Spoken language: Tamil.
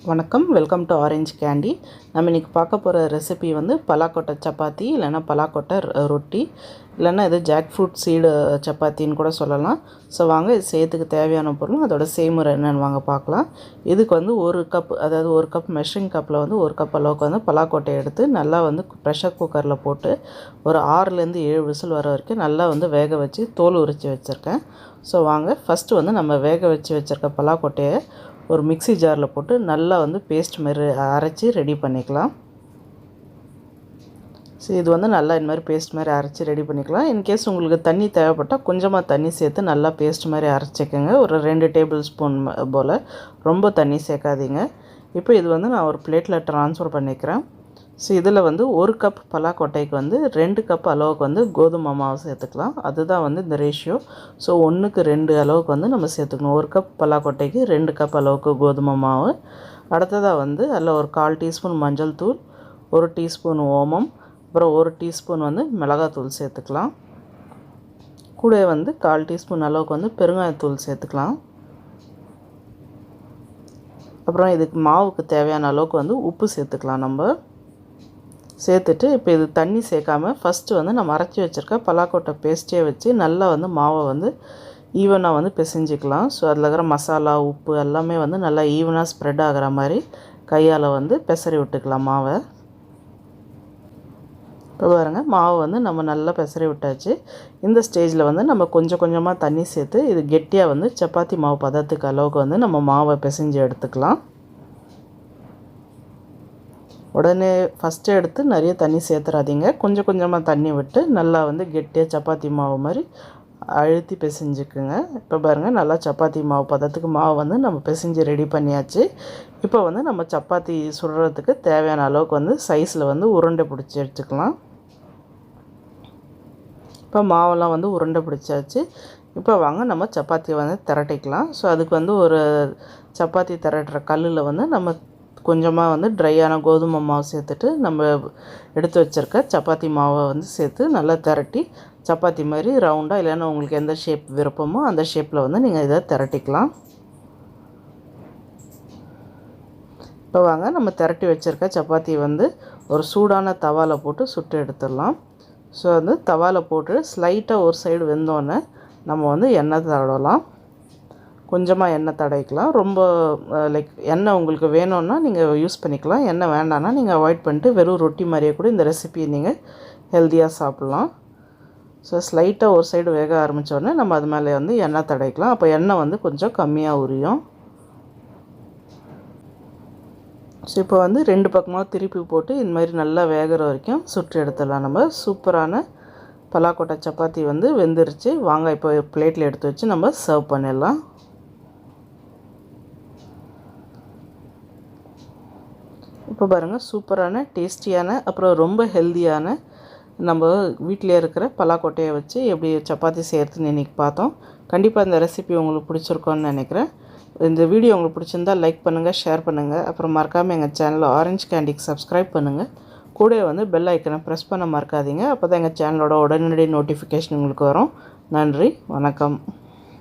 வணக்கம், வெல்கம் டு ஆரஞ்ச் கேண்டி. நம்ம இன்றைக்கி பார்க்க போகிற ரெசிபி வந்து பலாக்கொட்டை சப்பாத்தி, இல்லைனா பலாக்கொட்டை ரொட்டி, இல்லைனா இது ஜாக்ஃப்ரூட் சீடு சப்பாத்தின்னு கூட சொல்லலாம். ஸோ வாங்க, இது செய்யறதுக்கு தேவையான பொருளும் அதோட செய்முறை என்னென்னு வாங்க பார்க்கலாம். இதுக்கு வந்து ஒரு கப், அதாவது ஒரு கப் மெஷரிங் கப்பில் வந்து ஒரு கப் அளவுக்கு வந்து பலாக்கொட்டை எடுத்து நல்லா வந்து ப்ரெஷர் குக்கரில் போட்டு ஒரு 6லேருந்து 7 விசில் வர வரைக்கும் நல்லா வந்து வேக வச்சு தோல் உரித்து வச்சுருக்கேன். ஸோ வாங்க, ஃபஸ்ட்டு வந்து நம்ம வேக வச்சு வச்சுருக்க பலாக்கொட்டையை ஒரு மிக்ஸி ஜாரில் போட்டு நல்லா வந்து பேஸ்ட் மாதிரி அரைச்சி ரெடி பண்ணிக்கலாம். ஸோ இது வந்து நல்லா இந்த மாதிரி பேஸ்ட் மாதிரி அரைச்சி ரெடி பண்ணிக்கலாம். இன்கேஸ் உங்களுக்கு தண்ணி தேவைப்பட்டால் கொஞ்சமாக தண்ணி சேர்த்து நல்லா பேஸ்ட் மாதிரி அரைச்சிக்கோங்க. ஒரு 2 டேபிள் ஸ்பூன் போல், ரொம்ப தண்ணி சேர்க்காதீங்க. இப்போ இது வந்து நான் ஒரு பிளேட்டில் ட்ரான்ஸ்ஃபர் பண்ணிக்கிறேன். ஸோ இதில் வந்து ஒரு கப் பலாக்கொட்டைக்கு வந்து 2 கப் அளவுக்கு வந்து கோதுமை மாவு சேர்த்துக்கலாம். அதுதான் வந்து இந்த ரேஷியோ. ஸோ 1க்கு 2 அளவுக்கு வந்து நம்ம சேர்த்துக்கணும். ஒரு கப் பலாக்கொட்டைக்கு 2 கப் அளவுக்கு கோதுமை மாவு. அடுத்ததாக வந்து அதில் ஒரு 1/4 டீஸ்பூன் மஞ்சள் தூள், 1 டீஸ்பூன் ஓமம், அப்புறம் 1 டீஸ்பூன் வந்து மிளகாத்தூள் சேர்த்துக்கலாம். கூட வந்து 1/4 டீஸ்பூன் அளவுக்கு வந்து பெருங்காயத்தூள் சேர்த்துக்கலாம். அப்புறம் இதுக்கு மாவுக்கு தேவையான அளவுக்கு வந்து உப்பு சேர்த்துக்கலாம். நம்ம சேர்த்துட்டு இப்போ இது தண்ணி சேர்க்காமல் ஃபஸ்ட்டு வந்து நம்ம அரைச்சி வச்சுருக்க பலாக்கொட்டை பேஸ்ட்டே வச்சு நல்லா வந்து மாவை வந்து ஈவனாக வந்து பிசைஞ்சிக்கலாம். ஸோ அதில் இருக்கிற மசாலா, உப்பு எல்லாமே வந்து நல்லா ஈவனாக ஸ்ப்ரெட் ஆகிற மாதிரி கையால் வந்து பிசறி விட்டுக்கலாம் மாவை. இப்போ பாருங்கள், மாவு வந்து நம்ம நல்லா பிசறி விட்டாச்சு. இந்த ஸ்டேஜில் வந்து நம்ம கொஞ்சம் கொஞ்சமாக தண்ணி சேர்த்து இது கெட்டியாக வந்து சப்பாத்தி மாவு பதத்துக்கு அளவுக்கு வந்து நம்ம மாவை பிசைஞ்சு எடுத்துக்கலாம். உடனே ஃபஸ்ட்டு எடுத்து நிறைய தண்ணி சேர்த்துறாதீங்க. கொஞ்சம் கொஞ்சமாக தண்ணி விட்டு நல்லா வந்து கெட்டியாக சப்பாத்தி மாவு மாதிரி அழுத்தி பிசைஞ்சுக்குங்க. இப்போ பாருங்கள், நல்லா சப்பாத்தி மாவு பதத்துக்கு மாவு வந்து நம்ம பிசைஞ்சு ரெடி பண்ணியாச்சு. இப்போ வந்து நம்ம சப்பாத்தி சுடுறதுக்கு தேவையான அளவுக்கு வந்து சைஸில் வந்து உருண்டை பிடிச்சி எடுத்துக்கலாம். இப்போ மாவெல்லாம் வந்து உருண்டை பிடிச்சாச்சு. இப்போ வாங்க நம்ம சப்பாத்தியை வந்து திரட்டிக்கலாம். ஸோ அதுக்கு வந்து ஒரு சப்பாத்தி திரட்டுற கல்லில் வந்து நம்ம கொஞ்சமாக வந்து ட்ரையான கோதுமை மாவு சேர்த்துட்டு நம்ம எடுத்து வச்சுருக்க சப்பாத்தி மாவை வந்து சேர்த்து நல்லா திரட்டி சப்பாத்தி மாதிரி ரவுண்டாக, இல்லைன்னா உங்களுக்கு எந்த ஷேப் விருப்பமோ அந்த ஷேப்பில் வந்து நீங்கள் இதை திரட்டிக்கலாம். இப்போ வாங்க, நம்ம திரட்டி வச்சுருக்க சப்பாத்தி வந்து ஒரு சூடான தவாவில் போட்டு சுட்டு எடுத்துடலாம். ஸோ வந்து தவாவில் போட்டு ஸ்லைட்டாக ஒரு சைடு வெந்தோடனே நம்ம வந்து எண்ணெய் தடவலாம். கொஞ்சமாக எண்ணெய் தடவிக்கலாம். ரொம்ப எண்ணெய் உங்களுக்கு வேணும்னா நீங்கள் யூஸ் பண்ணிக்கலாம். எண்ணெய் வேண்டாம்னா நீங்கள் அவாய்ட் பண்ணிட்டு வெறும் ரொட்டி மாதிரியே கூட இந்த ரெசிபியை நீங்கள் ஹெல்த்தியாக சாப்பிட்லாம். ஸோ ஸ்லைட்டாக ஒரு சைடு வேக ஆரம்பித்தோடனே நம்ம அது மேலே வந்து எண்ணெய் தடவிக்கலாம். அப்போ எண்ணெய் வந்து கொஞ்சம் கம்மியாக உரியும். ஸோ இப்போ வந்து 2 பக்கமாக திருப்பி போட்டு இந்த மாதிரி நல்லா வேகிற வரைக்கும் சுட்டு எடுத்துடலாம். நம்ம சூப்பரான பலாக்கொட்டை சப்பாத்தி வந்து வெந்துருச்சு. வாங்க, இப்போ பிளேட்டில் எடுத்து வச்சு நம்ம சர்வ் பண்ணிடலாம். இப்போ பாருங்கள், சூப்பரான டேஸ்டியான அப்புறம் ரொம்ப ஹெல்த்தியான நம்ம வீட்டிலே இருக்கிற பலாக்கொட்டையை வச்சு எப்படி சப்பாத்தி செய்கிறதுன்னு இன்றைக்கி பார்த்தோம். கண்டிப்பாக இந்த ரெசிபி உங்களுக்கு பிடிச்சிருக்கோன்னு நினைக்கிறேன். இந்த வீடியோ உங்களுக்கு பிடிச்சிருந்தால் லைக் பண்ணுங்கள், ஷேர் பண்ணுங்கள். அப்புறம் மறக்காமல் எங்கள் சேனலில் ஆரஞ்ச் கேண்டிக்கு சப்ஸ்கிரைப் பண்ணுங்கள். கூட வந்து பெல் ஐக்கனை ப்ரெஸ் பண்ண மறக்காதீங்க. அப்போ தான் எங்கள் சேனலோட உடனடி நோட்டிஃபிகேஷன் உங்களுக்கு வரும். நன்றி, வணக்கம்.